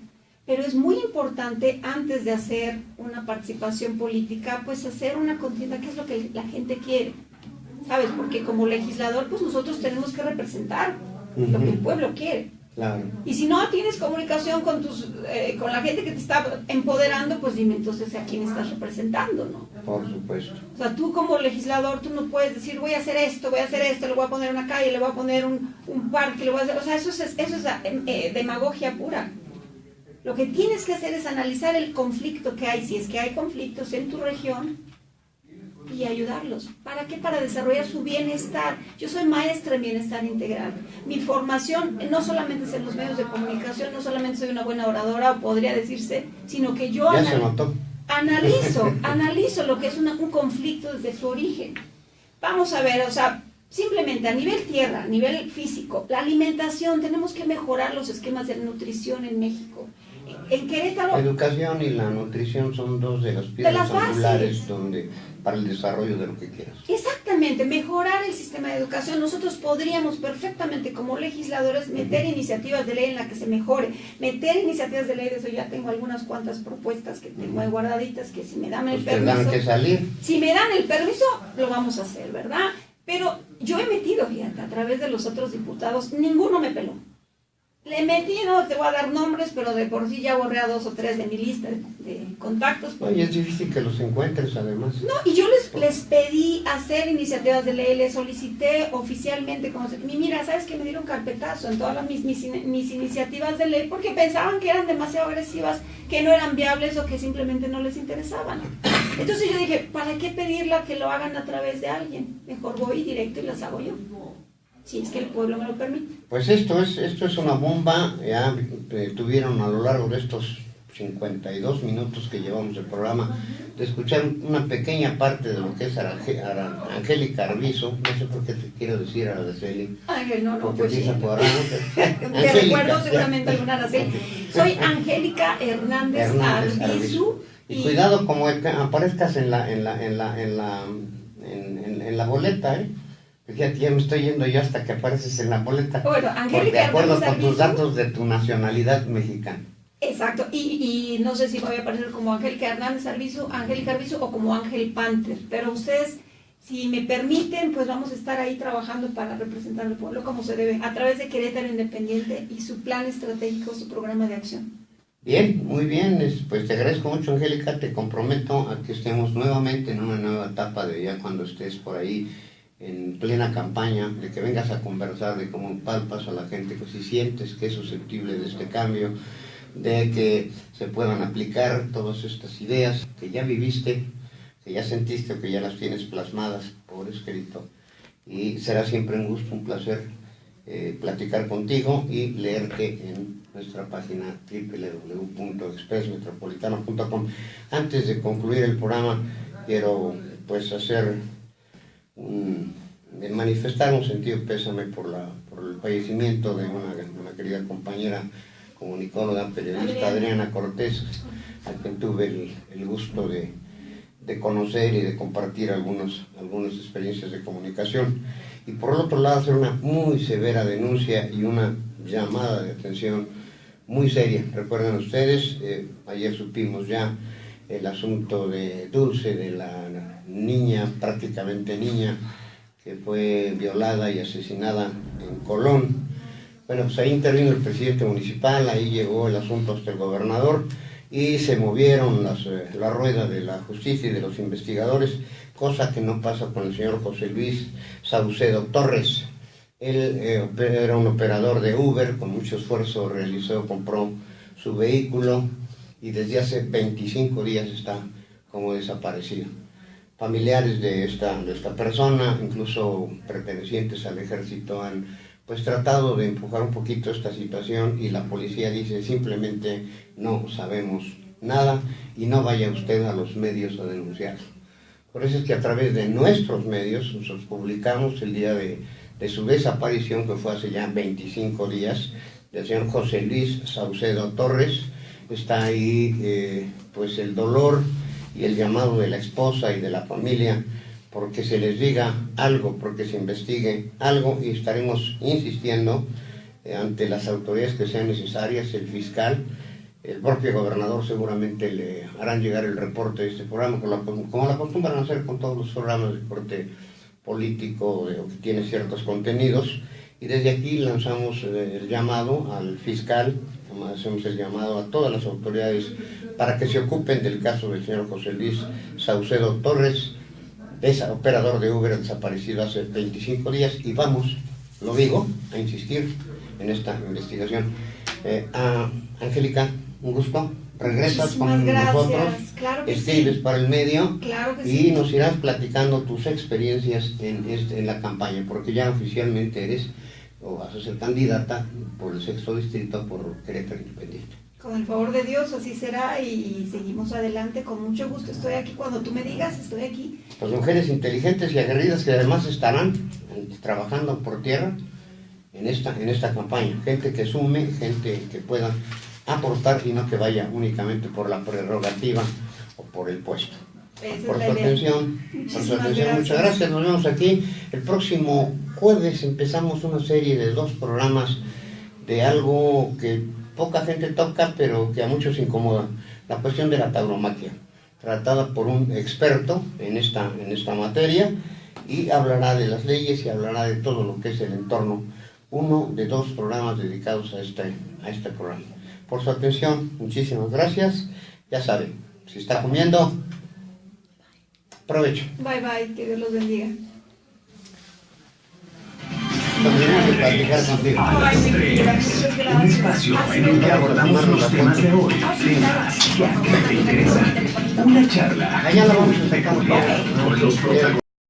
Pero es muy importante, antes de hacer una participación política, pues hacer una contienda, qué es lo que la gente quiere, ¿sabes? Porque como legislador, pues nosotros tenemos que representar lo que el pueblo quiere. Claro. Y si no tienes comunicación con la gente que te está empoderando, pues dime entonces a quién estás representando, ¿no? Por supuesto. O sea, tú como legislador, tú no puedes decir voy a hacer esto, le voy a poner una calle, le voy a poner un parque, le voy a hacer... O sea, eso es demagogia pura. Lo que tienes que hacer es analizar el conflicto que hay, si es que hay conflictos en tu región, y ayudarlos. ¿Para qué? Para desarrollar su bienestar. Yo soy maestra en bienestar integral. Mi formación no solamente es en los medios de comunicación, no solamente soy una buena oradora, podría decirse, sino que yo analizo lo que es un conflicto desde su origen. Vamos a ver, o sea, simplemente a nivel tierra, a nivel físico, la alimentación, tenemos que mejorar los esquemas de nutrición en México. En Querétaro... La educación y la nutrición son dos de las piedras angulares para el desarrollo de lo que quieras. Exactamente, mejorar el sistema de educación. Nosotros podríamos perfectamente como legisladores meter iniciativas de ley en la que se mejore, meter iniciativas de ley, de eso ya tengo algunas cuantas propuestas que tengo ahí guardaditas, que si me dan el permiso... Tendrán que salir. Si me dan el permiso, lo vamos a hacer, ¿verdad? Pero yo he metido, fíjate, a través de los otros diputados, ninguno me peló. Le metí, no te voy a dar nombres, pero de por sí ya borré a 2 o 3 de mi lista de contactos. Oye, es difícil que los encuentres además. No, y yo les pedí hacer iniciativas de ley, les solicité oficialmente, mira, ¿sabes qué? Me dieron carpetazo en todas mis iniciativas de ley porque pensaban que eran demasiado agresivas, que no eran viables o que simplemente no les interesaban. Entonces yo dije, ¿para qué pedirla que lo hagan a través de alguien? Mejor voy directo y las hago yo. Si es que el pueblo me lo permite. Pues esto es una bomba. Ya tuvieron a lo largo de estos 52 minutos que llevamos el programa de escuchar una pequeña parte de lo que es Angélica Arvizu. No sé por qué te quiero decir Araceli. Ángel, no, porque pues sí. Te recuerdo seguramente alguna Araceli. Soy Angélica Hernández Arvizu. Y cuidado como aparezcas en la boleta, Fíjate, ya me estoy yendo yo hasta que apareces en la boleta. Bueno, Angélica de acuerdo Hernández con tus Arvizu, datos de tu nacionalidad mexicana. Exacto, y no sé si voy a aparecer como Angélica Hernández Arvizu, Angélica Arvizu o como Ángel Panther, pero ustedes, si me permiten, pues vamos a estar ahí trabajando para representar al pueblo como se debe, a través de Querétaro Independiente y su plan estratégico, su programa de acción. Bien, muy bien, pues te agradezco mucho, Angélica, te comprometo a que estemos nuevamente en una nueva etapa de ya cuando estés por ahí en plena campaña, de que vengas a conversar de cómo palpas a la gente, que si sientes que es susceptible de este cambio, de que se puedan aplicar todas estas ideas que ya viviste, que ya sentiste o que ya las tienes plasmadas por escrito. Y será siempre un gusto, un placer platicar contigo y leerte en nuestra página www.expressmetropolitano.com. Antes de concluir el programa, quiero pues hacer de manifestar un sentido pésame por el fallecimiento de una querida compañera comunicóloga, periodista, Adriana Cortés, a quien tuve el gusto de conocer y de compartir algunas experiencias de comunicación. Y por el otro lado, hacer una muy severa denuncia y una llamada de atención muy seria. Recuerden ustedes, ayer supimos ya el asunto de Dulce, de la niña, prácticamente niña, que fue violada y asesinada en Colón. Bueno, pues ahí intervino el presidente municipal, ahí llegó el asunto hasta el gobernador y se movieron la rueda de la justicia y de los investigadores, cosa que no pasa con el señor José Luis Saucedo Torres. Él era un operador de Uber, con mucho esfuerzo compró su vehículo y desde hace 25 días está como desaparecido. Familiares de esta persona, incluso pertenecientes al ejército, han pues tratado de empujar un poquito esta situación y la policía dice simplemente no sabemos nada y no vaya usted a los medios a denunciarlo. Por eso es que a través de nuestros medios nosotros publicamos el día de su desaparición, que fue hace ya 25 días, del señor José Luis Saucedo Torres. Está ahí pues el dolor y el llamado de la esposa y de la familia porque se les diga algo, porque se investigue algo, y estaremos insistiendo ante las autoridades que sean necesarias, el fiscal, el propio gobernador seguramente le harán llegar el reporte de este programa, como lo acostumbran a hacer con todos los programas de corte político o que tiene ciertos contenidos, y desde aquí lanzamos el llamado al fiscal, hacemos el llamado a todas las autoridades para que se ocupen del caso del señor José Luis Saucedo Torres, operador de Uber desaparecido hace 25 días, y vamos, lo digo, a insistir en esta investigación. Angélica, un gusto. Regresas con nosotros, claro que escribes sí. para el medio, claro que y sí. nos irás platicando tus experiencias en la campaña, porque ya oficialmente eres o vas a ser candidata por el 6º distrito por Querétaro Independiente. Con el favor de Dios, así será, y seguimos adelante. Con mucho gusto estoy aquí. Cuando tú me digas, estoy aquí. Pues mujeres inteligentes y aguerridas que además estarán trabajando por tierra en esta campaña. Gente que sume, gente que pueda aportar y no que vaya únicamente por la prerrogativa o por el puesto. Por su atención, muchas gracias. Nos vemos aquí el próximo jueves. Empezamos una serie de 2 programas de algo que poca gente toca, pero que a muchos incomoda: la cuestión de la tauromaquia, tratada por un experto en esta materia, y hablará de las leyes y hablará de todo lo que es el entorno. Uno de 2 programas dedicados a este programa. Por su atención, muchísimas gracias. Ya saben, si está comiendo, provecho. Bye bye, que Dios los bendiga. Continuamos de platicar contigo. A las 3, un espacio en el que abordamos los temas de hoy, temas que te interesan. Una charla Allá la vamos a sacar. peculiar con los protagonistas.